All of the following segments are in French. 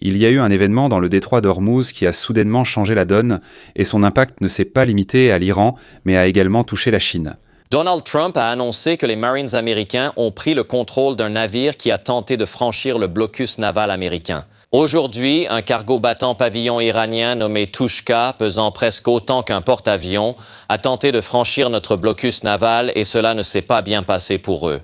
Il y a eu un événement dans le détroit d'Ormuz qui a soudainement changé la donne, et son impact ne s'est pas limité à l'Iran, mais a également touché la Chine. Donald Trump a annoncé que les Marines américains ont pris le contrôle d'un navire qui a tenté de franchir le blocus naval américain. Aujourd'hui, un cargo battant pavillon iranien nommé Tushka, pesant presque autant qu'un porte-avions, a tenté de franchir notre blocus naval et cela ne s'est pas bien passé pour eux.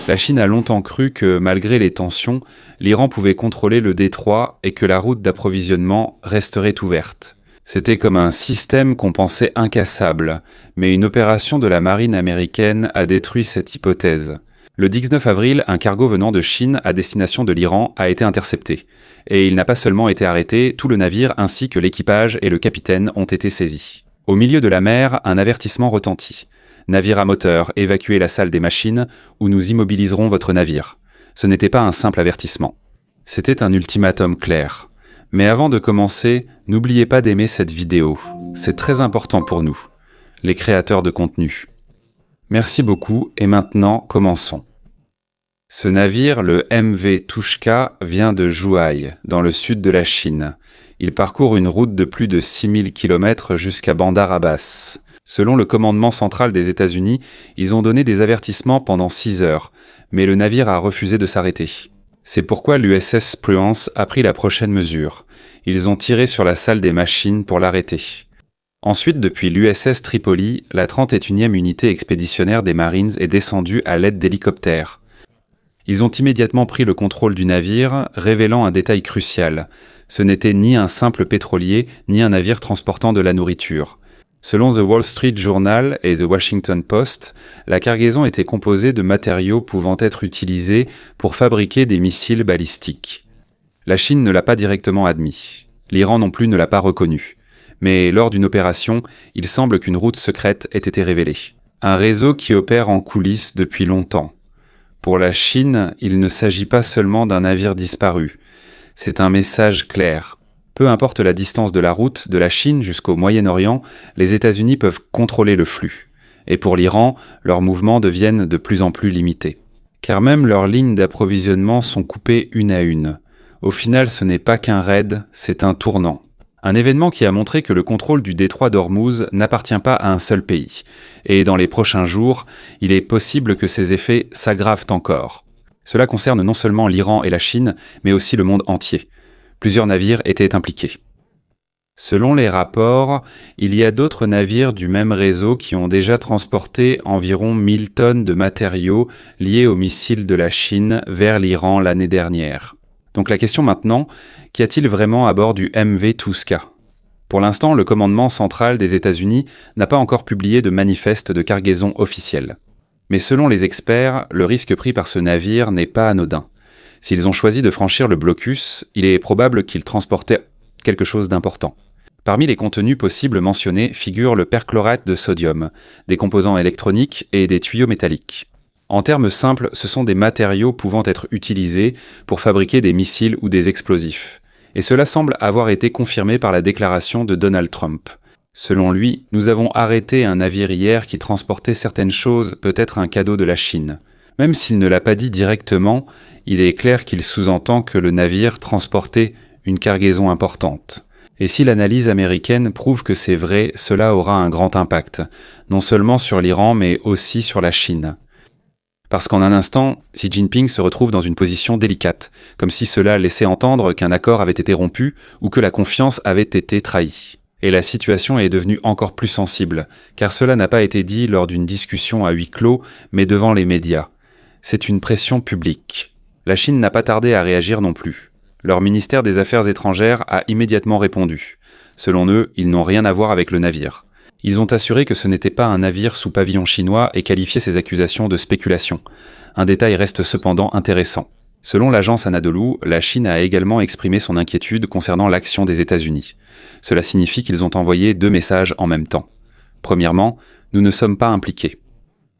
La Chine a longtemps cru que, malgré les tensions, l'Iran pouvait contrôler le détroit et que la route d'approvisionnement resterait ouverte. C'était comme un système qu'on pensait incassable, mais une opération de la marine américaine a détruit cette hypothèse. Le 19 avril, un cargo venant de Chine à destination de l'Iran a été intercepté. Et il n'a pas seulement été arrêté, tout le navire ainsi que l'équipage et le capitaine ont été saisis. Au milieu de la mer, un avertissement retentit. Navire à moteur, évacuez la salle des machines ou nous immobiliserons votre navire. Ce n'était pas un simple avertissement. C'était un ultimatum clair. Mais avant de commencer, n'oubliez pas d'aimer cette vidéo. C'est très important pour nous, les créateurs de contenu. Merci beaucoup et maintenant, commençons. Ce navire, le MV Tushka, vient de Zhuhai, dans le sud de la Chine. Il parcourt une route de plus de 6000 km jusqu'à Bandar Abbas. Selon le commandement central des États-Unis, ils ont donné des avertissements pendant 6 heures, mais le navire a refusé de s'arrêter. C'est pourquoi l'USS Spruance a pris la prochaine mesure. Ils ont tiré sur la salle des machines pour l'arrêter. Ensuite, depuis l'USS Tripoli, la 31e unité expéditionnaire des Marines est descendue à l'aide d'hélicoptères. Ils ont immédiatement pris le contrôle du navire, révélant un détail crucial. Ce n'était ni un simple pétrolier, ni un navire transportant de la nourriture. Selon The Wall Street Journal et The Washington Post, la cargaison était composée de matériaux pouvant être utilisés pour fabriquer des missiles balistiques. La Chine ne l'a pas directement admis. L'Iran non plus ne l'a pas reconnu. Mais lors d'une opération, il semble qu'une route secrète ait été révélée. Un réseau qui opère en coulisses depuis longtemps. Pour la Chine, il ne s'agit pas seulement d'un navire disparu. C'est un message clair. Peu importe la distance de la route, de la Chine jusqu'au Moyen-Orient, les États-Unis peuvent contrôler le flux. Et pour l'Iran, leurs mouvements deviennent de plus en plus limités. Car même leurs lignes d'approvisionnement sont coupées une à une. Au final, ce n'est pas qu'un raid, c'est un tournant. Un événement qui a montré que le contrôle du détroit d'Ormuz n'appartient pas à un seul pays. Et dans les prochains jours, il est possible que ces effets s'aggravent encore. Cela concerne non seulement l'Iran et la Chine, mais aussi le monde entier. Plusieurs navires étaient impliqués. Selon les rapports, il y a d'autres navires du même réseau qui ont déjà transporté environ 1000 tonnes de matériaux liés aux missiles de la Chine vers l'Iran l'année dernière. Donc la question maintenant, qu'y a-t-il vraiment à bord du MV Tushka ? Pour l'instant, le commandement central des États-Unis n'a pas encore publié de manifeste de cargaison officiel. Mais selon les experts, le risque pris par ce navire n'est pas anodin. S'ils ont choisi de franchir le blocus, il est probable qu'ils transportaient quelque chose d'important. Parmi les contenus possibles mentionnés figurent le perchlorate de sodium, des composants électroniques et des tuyaux métalliques. En termes simples, ce sont des matériaux pouvant être utilisés pour fabriquer des missiles ou des explosifs. Et cela semble avoir été confirmé par la déclaration de Donald Trump. Selon lui, nous avons arrêté un navire hier qui transportait certaines choses, peut-être un cadeau de la Chine. Même s'il ne l'a pas dit directement, il est clair qu'il sous-entend que le navire transportait une cargaison importante. Et si l'analyse américaine prouve que c'est vrai, cela aura un grand impact, non seulement sur l'Iran, mais aussi sur la Chine. Parce qu'en un instant, Xi Jinping se retrouve dans une position délicate, comme si cela laissait entendre qu'un accord avait été rompu ou que la confiance avait été trahie. Et la situation est devenue encore plus sensible, car cela n'a pas été dit lors d'une discussion à huis clos, mais devant les médias. C'est une pression publique. La Chine n'a pas tardé à réagir non plus. Leur ministère des Affaires étrangères a immédiatement répondu. Selon eux, ils n'ont rien à voir avec le navire. Ils ont assuré que ce n'était pas un navire sous pavillon chinois et qualifié ces accusations de spéculation. Un détail reste cependant intéressant. Selon l'agence Anadolu, la Chine a également exprimé son inquiétude concernant l'action des États-Unis. Cela signifie qu'ils ont envoyé 2 messages en même temps. Premièrement, nous ne sommes pas impliqués.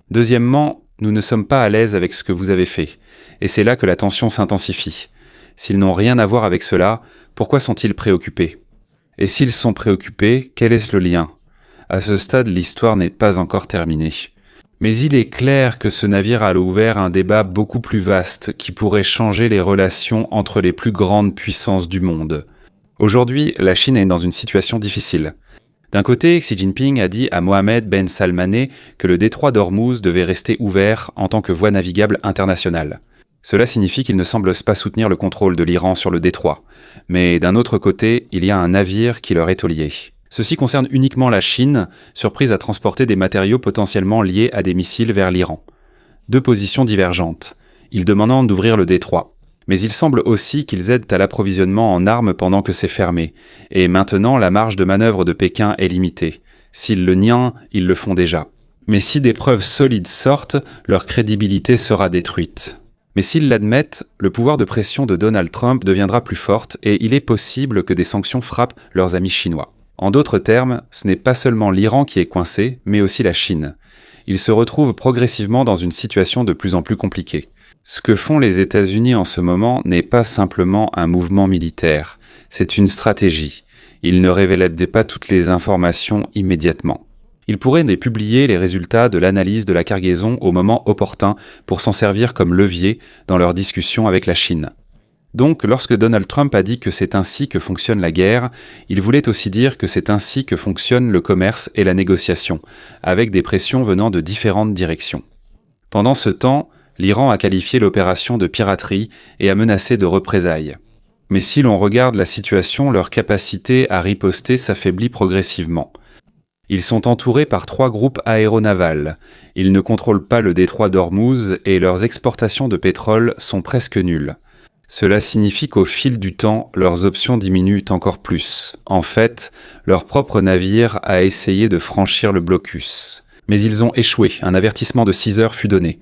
Deuxièmement, nous ne sommes pas à l'aise avec ce que vous avez fait. Et c'est là que la tension s'intensifie. S'ils n'ont rien à voir avec cela, pourquoi sont-ils préoccupés ? Et s'ils sont préoccupés, quel est le lien ? À ce stade, l'histoire n'est pas encore terminée. Mais il est clair que ce navire a ouvert un débat beaucoup plus vaste qui pourrait changer les relations entre les plus grandes puissances du monde. Aujourd'hui, la Chine est dans une situation difficile. D'un côté, Xi Jinping a dit à Mohammed Ben Salmaneh que le détroit d'Ormuz devait rester ouvert en tant que voie navigable internationale. Cela signifie qu'il ne semble pas soutenir le contrôle de l'Iran sur le détroit. Mais d'un autre côté, il y a un navire qui leur est au lié. Ceci concerne uniquement la Chine, surprise à transporter des matériaux potentiellement liés à des missiles vers l'Iran. Deux positions divergentes. Ils demandent d'ouvrir le détroit. Mais il semble aussi qu'ils aident à l'approvisionnement en armes pendant que c'est fermé. Et maintenant, la marge de manœuvre de Pékin est limitée. S'ils le nient, ils le font déjà. Mais si des preuves solides sortent, leur crédibilité sera détruite. Mais s'ils l'admettent, le pouvoir de pression de Donald Trump deviendra plus forte et il est possible que des sanctions frappent leurs amis chinois. En d'autres termes, ce n'est pas seulement l'Iran qui est coincé, mais aussi la Chine. Ils se retrouvent progressivement dans une situation de plus en plus compliquée. Ce que font les États-Unis en ce moment n'est pas simplement un mouvement militaire, c'est une stratégie. Ils ne révèlent pas toutes les informations immédiatement. Ils pourraient publier les résultats de l'analyse de la cargaison au moment opportun pour s'en servir comme levier dans leurs discussions avec la Chine. Donc, lorsque Donald Trump a dit que c'est ainsi que fonctionne la guerre, il voulait aussi dire que c'est ainsi que fonctionne le commerce et la négociation, avec des pressions venant de différentes directions. Pendant ce temps, l'Iran a qualifié l'opération de piraterie et a menacé de représailles. Mais si l'on regarde la situation, leur capacité à riposter s'affaiblit progressivement. Ils sont entourés par 3 groupes aéronavals. Ils ne contrôlent pas le détroit d'Ormuz et leurs exportations de pétrole sont presque nulles. Cela signifie qu'au fil du temps, leurs options diminuent encore plus. En fait, leur propre navire a essayé de franchir le blocus. Mais ils ont échoué, un avertissement de 6 heures fut donné.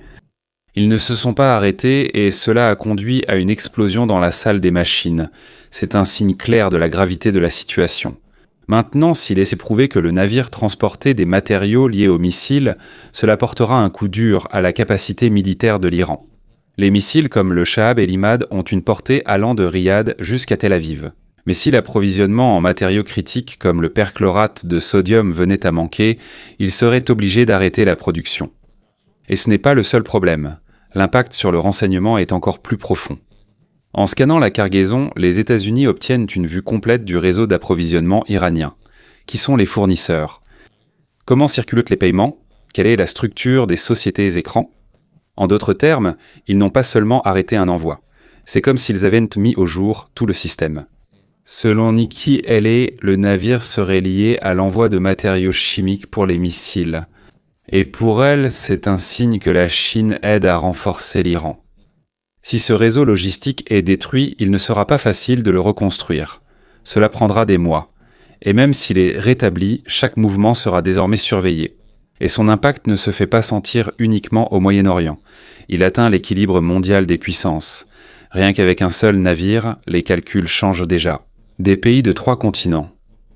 Ils ne se sont pas arrêtés et cela a conduit à une explosion dans la salle des machines. C'est un signe clair de la gravité de la situation. Maintenant, s'il est prouvé que le navire transportait des matériaux liés aux missiles, cela portera un coup dur à la capacité militaire de l'Iran. Les missiles comme le Shahab et l'Imad ont une portée allant de Riyad jusqu'à Tel Aviv. Mais si l'approvisionnement en matériaux critiques comme le perchlorate de sodium venait à manquer, ils seraient obligés d'arrêter la production. Et ce n'est pas le seul problème. L'impact sur le renseignement est encore plus profond. En scannant la cargaison, les États-Unis obtiennent une vue complète du réseau d'approvisionnement iranien. Qui sont les fournisseurs? Comment circulent les paiements? Quelle est la structure des sociétés écrans? En d'autres termes, ils n'ont pas seulement arrêté un envoi. C'est comme s'ils avaient mis au jour tout le système. Selon Nikki Haley, le navire serait lié à l'envoi de matériaux chimiques pour les missiles. Et pour elle, c'est un signe que la Chine aide à renforcer l'Iran. Si ce réseau logistique est détruit, il ne sera pas facile de le reconstruire. Cela prendra des mois. Et même s'il est rétabli, chaque mouvement sera désormais surveillé. Et son impact ne se fait pas sentir uniquement au Moyen-Orient. Il atteint l'équilibre mondial des puissances. Rien qu'avec un seul navire, les calculs changent déjà. Des pays de 3 continents.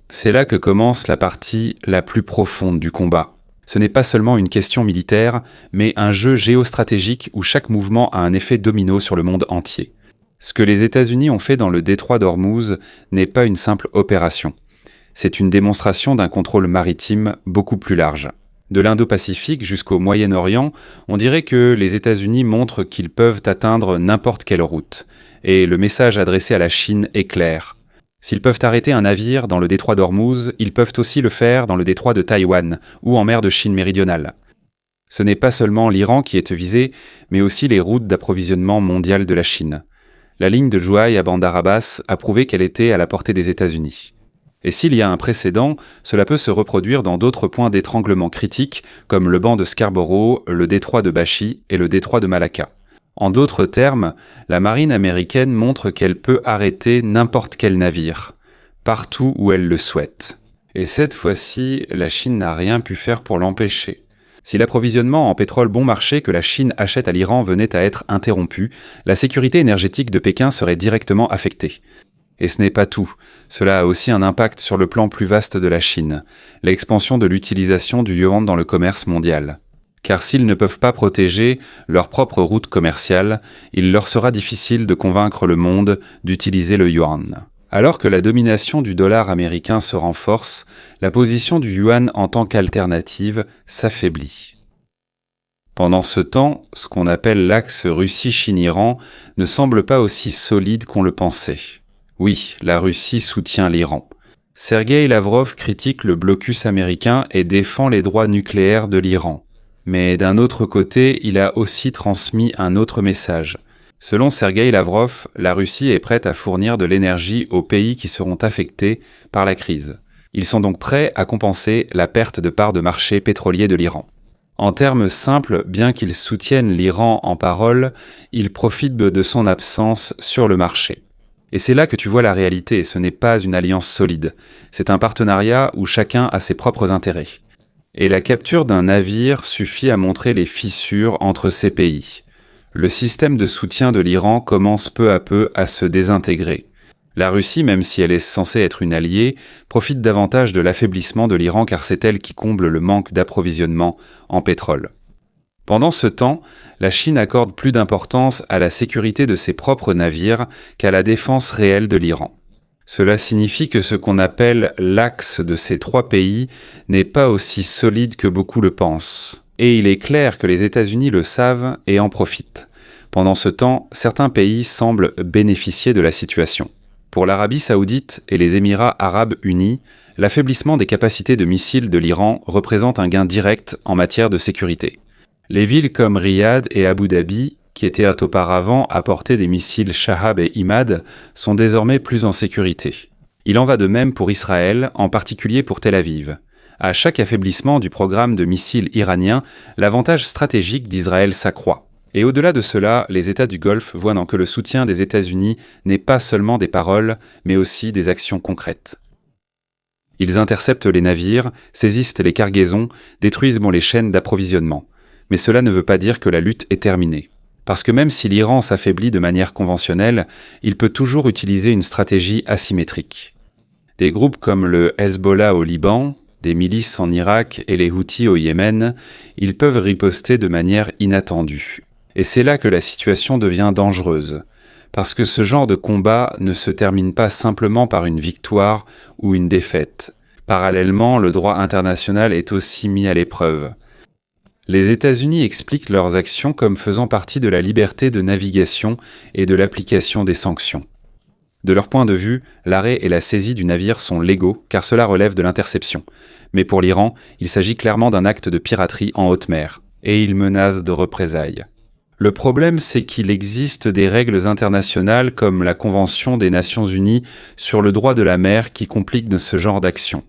C'est là que commence la partie la plus profonde du combat. Ce n'est pas seulement une question militaire, mais un jeu géostratégique où chaque mouvement a un effet domino sur le monde entier. Ce que les États-Unis ont fait dans le détroit d'Ormuz n'est pas une simple opération. C'est une démonstration d'un contrôle maritime beaucoup plus large. De l'Indo-Pacifique jusqu'au Moyen-Orient, on dirait que les États-Unis montrent qu'ils peuvent atteindre n'importe quelle route. Et le message adressé à la Chine est clair. S'ils peuvent arrêter un navire dans le détroit d'Ormuz, ils peuvent aussi le faire dans le détroit de Taïwan ou en mer de Chine méridionale. Ce n'est pas seulement l'Iran qui est visé, mais aussi les routes d'approvisionnement mondiales de la Chine. La ligne de Zhuhai à Bandar Abbas a prouvé qu'elle était à la portée des États-Unis. Et s'il y a un précédent, cela peut se reproduire dans d'autres points d'étranglement critiques, comme le banc de Scarborough, le détroit de Bashi et le détroit de Malacca. En d'autres termes, la marine américaine montre qu'elle peut arrêter n'importe quel navire, partout où elle le souhaite. Et cette fois-ci, la Chine n'a rien pu faire pour l'empêcher. Si l'approvisionnement en pétrole bon marché que la Chine achète à l'Iran venait à être interrompu, la sécurité énergétique de Pékin serait directement affectée. Et ce n'est pas tout. Cela a aussi un impact sur le plan plus vaste de la Chine, l'expansion de l'utilisation du yuan dans le commerce mondial. Car s'ils ne peuvent pas protéger leur propre route commerciale, il leur sera difficile de convaincre le monde d'utiliser le yuan. Alors que la domination du dollar américain se renforce, la position du yuan en tant qu'alternative s'affaiblit. Pendant ce temps, ce qu'on appelle l'axe Russie-Chine-Iran ne semble pas aussi solide qu'on le pensait. Oui, la Russie soutient l'Iran. Sergueï Lavrov critique le blocus américain et défend les droits nucléaires de l'Iran. Mais d'un autre côté, il a aussi transmis un autre message. Selon Sergueï Lavrov, la Russie est prête à fournir de l'énergie aux pays qui seront affectés par la crise. Ils sont donc prêts à compenser la perte de parts de marché pétrolier de l'Iran. En termes simples, bien qu'ils soutiennent l'Iran en parole, ils profitent de son absence sur le marché. Et c'est là que tu vois la réalité, ce n'est pas une alliance solide. C'est un partenariat où chacun a ses propres intérêts. Et la capture d'un navire suffit à montrer les fissures entre ces pays. Le système de soutien de l'Iran commence peu à peu à se désintégrer. La Russie, même si elle est censée être une alliée, profite davantage de l'affaiblissement de l'Iran car c'est elle qui comble le manque d'approvisionnement en pétrole. Pendant ce temps, la Chine accorde plus d'importance à la sécurité de ses propres navires qu'à la défense réelle de l'Iran. Cela signifie que ce qu'on appelle l'axe de ces trois pays n'est pas aussi solide que beaucoup le pensent. Et il est clair que les États-Unis le savent et en profitent. Pendant ce temps, certains pays semblent bénéficier de la situation. Pour l'Arabie saoudite et les Émirats arabes unis, l'affaiblissement des capacités de missiles de l'Iran représente un gain direct en matière de sécurité. Les villes comme Riyad et Abu Dhabi, qui étaient auparavant à portée des missiles Shahab et Imad, sont désormais plus en sécurité. Il en va de même pour Israël, en particulier pour Tel Aviv. À chaque affaiblissement du programme de missiles iranien, l'avantage stratégique d'Israël s'accroît. Et au-delà de cela, les États du Golfe voient que le soutien des États-Unis n'est pas seulement des paroles, mais aussi des actions concrètes. Ils interceptent les navires, saisissent les cargaisons, détruisent les chaînes d'approvisionnement. Mais cela ne veut pas dire que la lutte est terminée. Parce que même si l'Iran s'affaiblit de manière conventionnelle, il peut toujours utiliser une stratégie asymétrique. Des groupes comme le Hezbollah au Liban, des milices en Irak et les Houthis au Yémen, ils peuvent riposter de manière inattendue. Et c'est là que la situation devient dangereuse, parce que ce genre de combat ne se termine pas simplement par une victoire ou une défaite. Parallèlement, le droit international est aussi mis à l'épreuve. Les États-Unis expliquent leurs actions comme faisant partie de la liberté de navigation et de l'application des sanctions. De leur point de vue, l'arrêt et la saisie du navire sont légaux car cela relève de l'interception. Mais pour l'Iran, il s'agit clairement d'un acte de piraterie en haute mer, et ils menacent de représailles. Le problème, c'est qu'il existe des règles internationales comme la Convention des Nations Unies sur le droit de la mer qui compliquent ce genre d'action.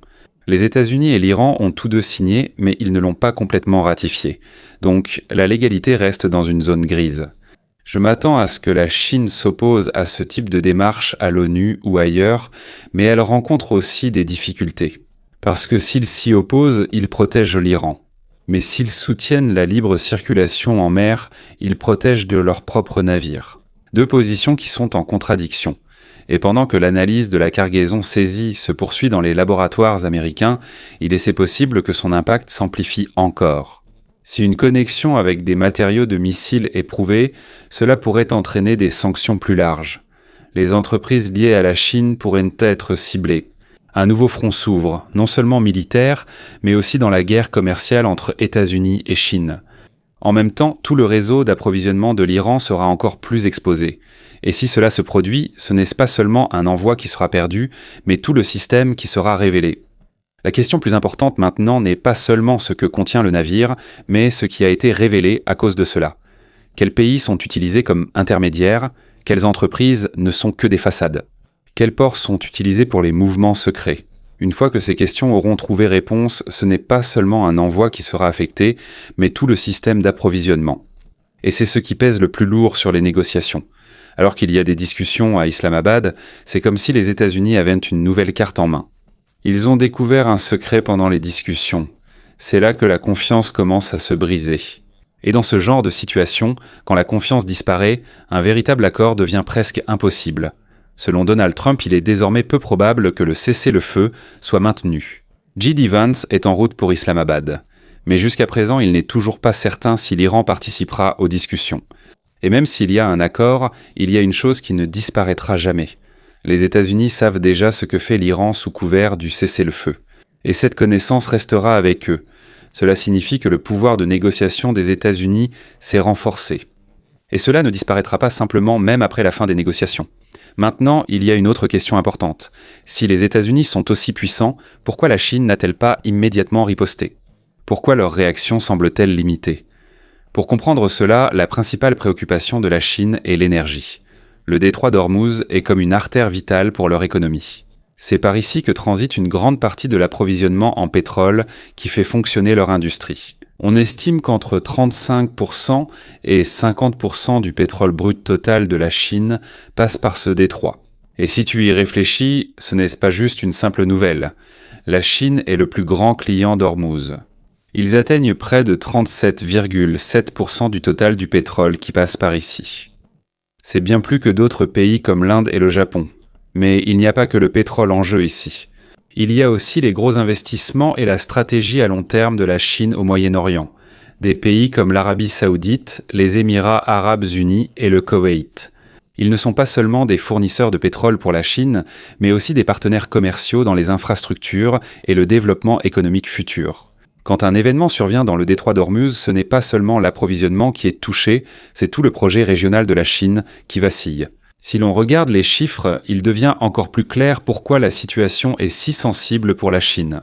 Les États-Unis et l'Iran ont tous deux signé, mais ils ne l'ont pas complètement ratifié. Donc, la légalité reste dans une zone grise. Je m'attends à ce que la Chine s'oppose à ce type de démarche à l'ONU ou ailleurs, mais elle rencontre aussi des difficultés. Parce que s'ils s'y opposent, ils protègent l'Iran. Mais s'ils soutiennent la libre circulation en mer, ils protègent de leurs propres navires. Deux positions qui sont en contradiction. Et pendant que l'analyse de la cargaison saisie se poursuit dans les laboratoires américains, il est possible que son impact s'amplifie encore. Si une connexion avec des matériaux de missiles est prouvée, cela pourrait entraîner des sanctions plus larges. Les entreprises liées à la Chine pourraient être ciblées. Un nouveau front s'ouvre, non seulement militaire, mais aussi dans la guerre commerciale entre États-Unis et Chine. En même temps, tout le réseau d'approvisionnement de l'Iran sera encore plus exposé. Et si cela se produit, ce n'est pas seulement un envoi qui sera perdu, mais tout le système qui sera révélé. La question plus importante maintenant n'est pas seulement ce que contient le navire, mais ce qui a été révélé à cause de cela. Quels pays sont utilisés comme intermédiaires? Quelles entreprises ne sont que des façades? Quels ports sont utilisés pour les mouvements secrets? Une fois que ces questions auront trouvé réponse, ce n'est pas seulement un envoi qui sera affecté, mais tout le système d'approvisionnement. Et c'est ce qui pèse le plus lourd sur les négociations. Alors qu'il y a des discussions à Islamabad, c'est comme si les États-Unis avaient une nouvelle carte en main. Ils ont découvert un secret pendant les discussions. C'est là que la confiance commence à se briser. Et dans ce genre de situation, quand la confiance disparaît, un véritable accord devient presque impossible. Selon Donald Trump, il est désormais peu probable que le cessez-le-feu soit maintenu. J.D. Vance est en route pour Islamabad. Mais jusqu'à présent, il n'est toujours pas certain si l'Iran participera aux discussions. Et même s'il y a un accord, il y a une chose qui ne disparaîtra jamais. Les États-Unis savent déjà ce que fait l'Iran sous couvert du cessez-le-feu. Et cette connaissance restera avec eux. Cela signifie que le pouvoir de négociation des États-Unis s'est renforcé. Et cela ne disparaîtra pas simplement même après la fin des négociations. Maintenant, il y a une autre question importante. Si les États-Unis sont aussi puissants, pourquoi la Chine n'a-t-elle pas immédiatement riposté ? Pourquoi leur réaction semble-t-elle limitée ? Pour comprendre cela, la principale préoccupation de la Chine est l'énergie. Le détroit d'Ormuz est comme une artère vitale pour leur économie. C'est par ici que transite une grande partie de l'approvisionnement en pétrole qui fait fonctionner leur industrie. On estime qu'entre 35% et 50% du pétrole brut total de la Chine passe par ce détroit. Et si tu y réfléchis, ce n'est pas juste une simple nouvelle. La Chine est le plus grand client d'Ormuz. Ils atteignent près de 37,7% du total du pétrole qui passe par ici. C'est bien plus que d'autres pays comme l'Inde et le Japon. Mais il n'y a pas que le pétrole en jeu ici. Il y a aussi les gros investissements et la stratégie à long terme de la Chine au Moyen-Orient. Des pays comme l'Arabie Saoudite, les Émirats Arabes Unis et le Koweït. Ils ne sont pas seulement des fournisseurs de pétrole pour la Chine, mais aussi des partenaires commerciaux dans les infrastructures et le développement économique futur. Quand un événement survient dans le détroit d'Ormuz, ce n'est pas seulement l'approvisionnement qui est touché, c'est tout le projet régional de la Chine qui vacille. Si l'on regarde les chiffres, il devient encore plus clair pourquoi la situation est si sensible pour la Chine.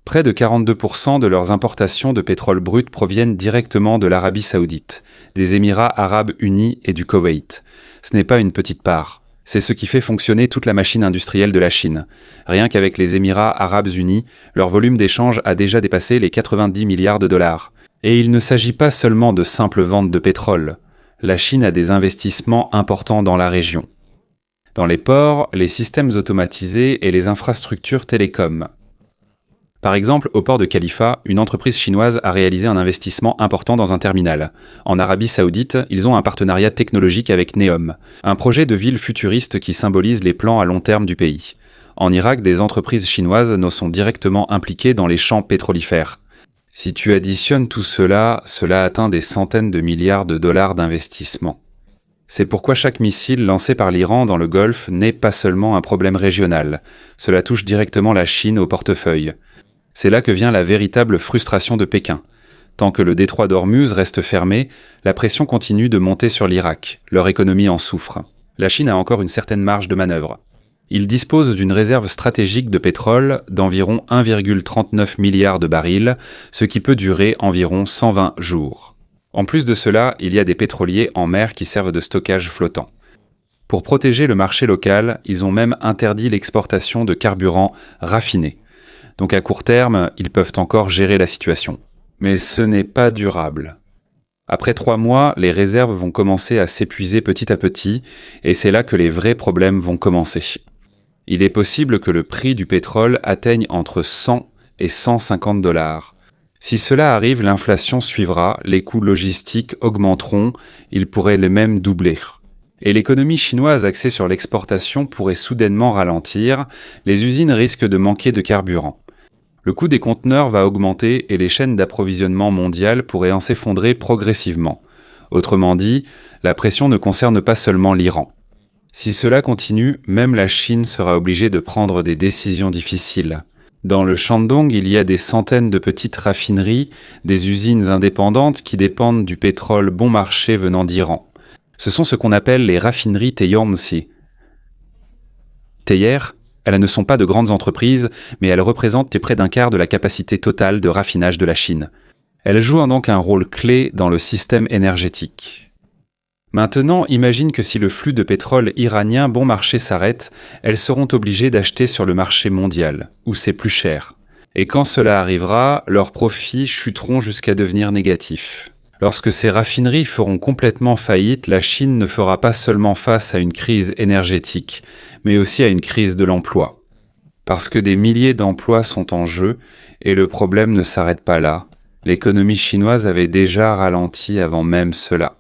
Près de 42% de leurs importations de pétrole brut proviennent directement de l'Arabie Saoudite, des Émirats Arabes Unis et du Koweït. Ce n'est pas une petite part. C'est ce qui fait fonctionner toute la machine industrielle de la Chine. Rien qu'avec les Émirats Arabes Unis, leur volume d'échange a déjà dépassé les 90 milliards de dollars. Et il ne s'agit pas seulement de simples ventes de pétrole. La Chine a des investissements importants dans la région. Dans les ports, les systèmes automatisés et les infrastructures télécoms. Par exemple, au port de Khalifa, une entreprise chinoise a réalisé un investissement important dans un terminal. En Arabie Saoudite, ils ont un partenariat technologique avec Neom, un projet de ville futuriste qui symbolise les plans à long terme du pays. En Irak, des entreprises chinoises sont directement impliquées dans les champs pétrolifères. Si tu additionnes tout cela, cela atteint des centaines de milliards de dollars d'investissement. C'est pourquoi chaque missile lancé par l'Iran dans le Golfe n'est pas seulement un problème régional. Cela touche directement la Chine au portefeuille. C'est là que vient la véritable frustration de Pékin. Tant que le détroit d'Ormuz reste fermé, la pression continue de monter sur l'Irak. Leur économie en souffre. La Chine a encore une certaine marge de manœuvre. Il dispose d'une réserve stratégique de pétrole d'environ 1,39 milliard de barils, ce qui peut durer environ 120 jours. En plus de cela, il y a des pétroliers en mer qui servent de stockage flottant. Pour protéger le marché local, ils ont même interdit l'exportation de carburant raffiné. Donc à court terme, ils peuvent encore gérer la situation. Mais ce n'est pas durable. Après 3 mois, les réserves vont commencer à s'épuiser petit à petit, et c'est là que les vrais problèmes vont commencer. Il est possible que le prix du pétrole atteigne entre 100 et 150 dollars. Si cela arrive, l'inflation suivra, les coûts logistiques augmenteront, ils pourraient les mêmes doubler. Et l'économie chinoise axée sur l'exportation pourrait soudainement ralentir, les usines risquent de manquer de carburant. Le coût des conteneurs va augmenter et les chaînes d'approvisionnement mondiales pourraient en s'effondrer progressivement. Autrement dit, la pression ne concerne pas seulement l'Iran. Si cela continue, même la Chine sera obligée de prendre des décisions difficiles. Dans le Shandong, il y a des centaines de petites raffineries, des usines indépendantes qui dépendent du pétrole bon marché venant d'Iran. Ce sont ce qu'on appelle les raffineries Taiyangsi. Thayer, elles ne sont pas de grandes entreprises, mais elles représentent près d'un quart de la capacité totale de raffinage de la Chine. Elles jouent donc un rôle clé dans le système énergétique. Maintenant, imagine que si le flux de pétrole iranien bon marché s'arrête, elles seront obligées d'acheter sur le marché mondial, où c'est plus cher. Et quand cela arrivera, leurs profits chuteront jusqu'à devenir négatifs. Lorsque ces raffineries feront complètement faillite, la Chine ne fera pas seulement face à une crise énergétique, mais aussi à une crise de l'emploi. Parce que des milliers d'emplois sont en jeu, et le problème ne s'arrête pas là. L'économie chinoise avait déjà ralenti avant même cela.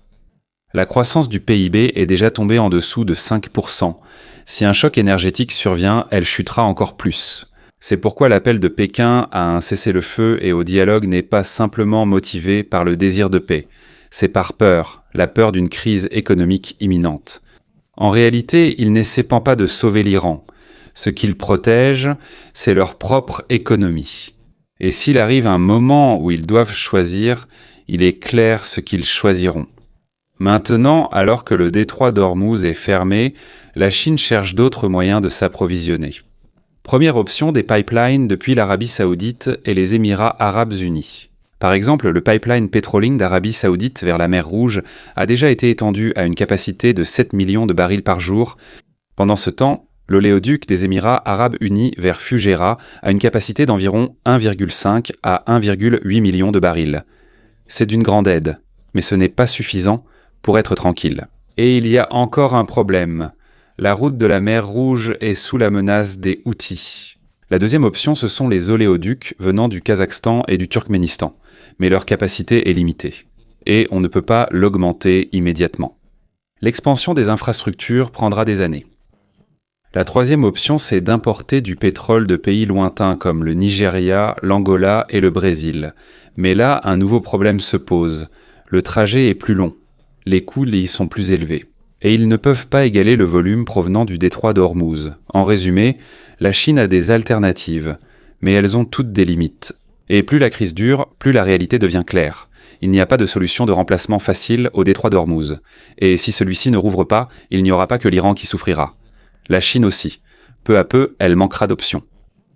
La croissance du PIB est déjà tombée en dessous de 5%. Si un choc énergétique survient, elle chutera encore plus. C'est pourquoi l'appel de Pékin à un cessez-le-feu et au dialogue n'est pas simplement motivé par le désir de paix. C'est par peur, la peur d'une crise économique imminente. En réalité, il n'essaie pas de sauver l'Iran. Ce qu'ils protègent, c'est leur propre économie. Et s'il arrive un moment où ils doivent choisir, il est clair ce qu'ils choisiront. Maintenant, alors que le détroit d'Ormuz est fermé, la Chine cherche d'autres moyens de s'approvisionner. Première option, des pipelines depuis l'Arabie Saoudite et les Émirats Arabes Unis. Par exemple, le pipeline Petrolink d'Arabie Saoudite vers la mer Rouge a déjà été étendu à une capacité de 7 millions de barils par jour. Pendant ce temps, l'oléoduc des Émirats Arabes Unis vers Fujairah a une capacité d'environ 1,5 à 1,8 millions de barils. C'est d'une grande aide, mais ce n'est pas suffisant pour être tranquille. Et il y a encore un problème. La route de la mer Rouge est sous la menace des Houthis. La deuxième option, ce sont les oléoducs venant du Kazakhstan et du Turkménistan, mais leur capacité est limitée. Et on ne peut pas l'augmenter immédiatement. L'expansion des infrastructures prendra des années. La troisième option, c'est d'importer du pétrole de pays lointains comme le Nigeria, l'Angola et le Brésil. Mais là, un nouveau problème se pose. Le trajet est plus long. Les coûts y sont plus élevés. Et ils ne peuvent pas égaler le volume provenant du détroit d'Ormuz. En résumé, la Chine a des alternatives, mais elles ont toutes des limites. Et plus la crise dure, plus la réalité devient claire. Il n'y a pas de solution de remplacement facile au détroit d'Ormuz. Et si celui-ci ne rouvre pas, il n'y aura pas que l'Iran qui souffrira. La Chine aussi. Peu à peu, elle manquera d'options.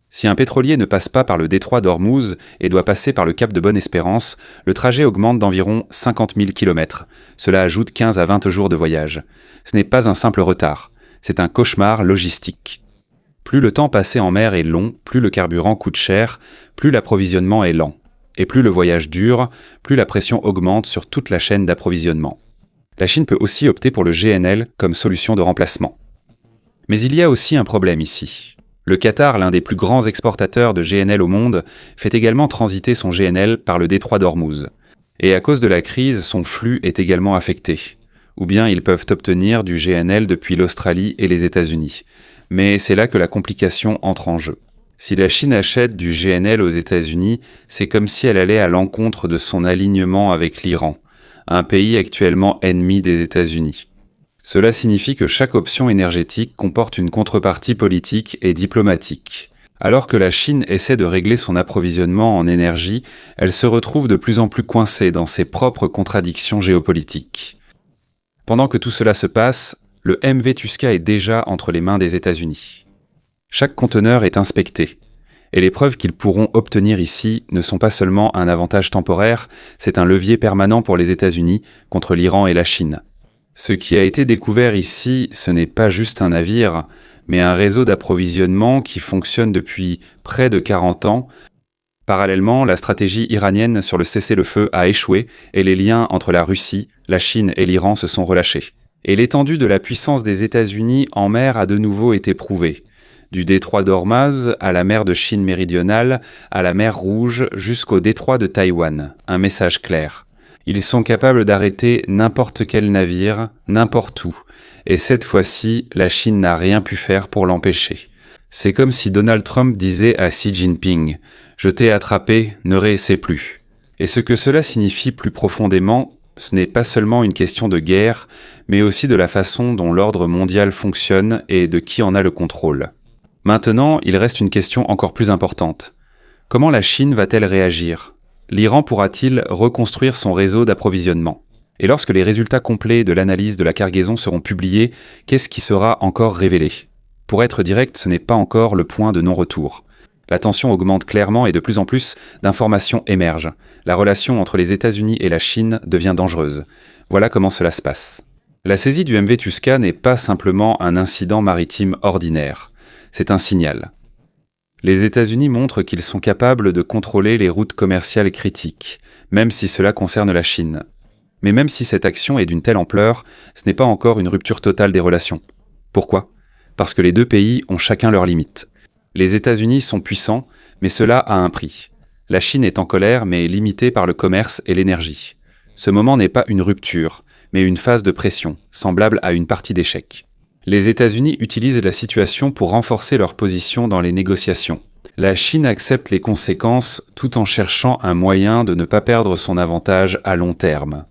Si un pétrolier ne passe pas par le détroit d'Ormuz et doit passer par le cap de Bonne-Espérance, le trajet augmente d'environ 50 000 km. Cela ajoute 15 à 20 jours de voyage. Ce n'est pas un simple retard, c'est un cauchemar logistique. Plus le temps passé en mer est long, plus le carburant coûte cher, plus l'approvisionnement est lent. Et plus le voyage dure, plus la pression augmente sur toute la chaîne d'approvisionnement. La Chine peut aussi opter pour le GNL comme solution de remplacement. Mais il y a aussi un problème ici. Le Qatar, l'un des plus grands exportateurs de GNL au monde, fait également transiter son GNL par le détroit d'Ormuz. Et à cause de la crise, son flux est également affecté. Ou bien ils peuvent obtenir du GNL depuis l'Australie et les États-Unis. Mais c'est là que la complication entre en jeu. Si la Chine achète du GNL aux États-Unis, c'est comme si elle allait à l'encontre de son alignement avec l'Iran, un pays actuellement ennemi des États-Unis. Cela signifie que chaque option énergétique comporte une contrepartie politique et diplomatique. Alors que la Chine essaie de régler son approvisionnement en énergie, elle se retrouve de plus en plus coincée dans ses propres contradictions géopolitiques. Pendant que tout cela se passe, le MV Tuska est déjà entre les mains des États-Unis. Chaque conteneur est inspecté, et les preuves qu'ils pourront obtenir ici ne sont pas seulement un avantage temporaire, c'est un levier permanent pour les États-Unis contre l'Iran et la Chine. Ce qui a été découvert ici, ce n'est pas juste un navire, mais un réseau d'approvisionnement qui fonctionne depuis près de 40 ans. Parallèlement, la stratégie iranienne sur le cessez-le-feu a échoué et les liens entre la Russie, la Chine et l'Iran se sont relâchés. Et l'étendue de la puissance des États-Unis en mer a de nouveau été prouvée. Du détroit d'Ormuz à la mer de Chine méridionale, à la mer Rouge jusqu'au détroit de Taïwan. Un message clair. Ils sont capables d'arrêter n'importe quel navire, n'importe où. Et cette fois-ci, la Chine n'a rien pu faire pour l'empêcher. C'est comme si Donald Trump disait à Xi Jinping « Je t'ai attrapé, ne réessaie plus ». Et ce que cela signifie plus profondément, ce n'est pas seulement une question de guerre, mais aussi de la façon dont l'ordre mondial fonctionne et de qui en a le contrôle. Maintenant, il reste une question encore plus importante. Comment la Chine va-t-elle réagir ? L'Iran pourra-t-il reconstruire son réseau d'approvisionnement ? Et lorsque les résultats complets de l'analyse de la cargaison seront publiés, qu'est-ce qui sera encore révélé ? Pour être direct, ce n'est pas encore le point de non-retour. La tension augmente clairement et de plus en plus d'informations émergent. La relation entre les États-Unis et la Chine devient dangereuse. Voilà comment cela se passe. La saisie du MV Tuska n'est pas simplement un incident maritime ordinaire. C'est un signal. Les États-Unis montrent qu'ils sont capables de contrôler les routes commerciales critiques, même si cela concerne la Chine. Mais même si cette action est d'une telle ampleur, ce n'est pas encore une rupture totale des relations. Pourquoi ? Parce que les deux pays ont chacun leurs limites. Les États-Unis sont puissants, mais cela a un prix. La Chine est en colère, mais limitée par le commerce et l'énergie. Ce moment n'est pas une rupture, mais une phase de pression, semblable à une partie d'échec. Les États-Unis utilisent la situation pour renforcer leur position dans les négociations. La Chine accepte les conséquences tout en cherchant un moyen de ne pas perdre son avantage à long terme.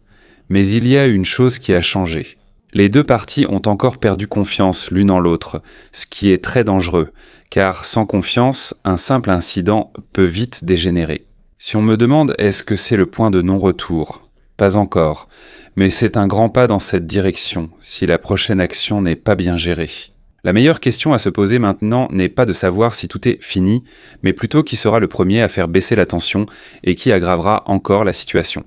Mais il y a une chose qui a changé. Les deux parties ont encore perdu confiance l'une en l'autre, ce qui est très dangereux, car sans confiance, un simple incident peut vite dégénérer. Si on me demande est-ce que c'est le point de non-retour ? Pas encore, mais c'est un grand pas dans cette direction, si la prochaine action n'est pas bien gérée. La meilleure question à se poser maintenant n'est pas de savoir si tout est fini, mais plutôt qui sera le premier à faire baisser la tension et qui aggravera encore la situation.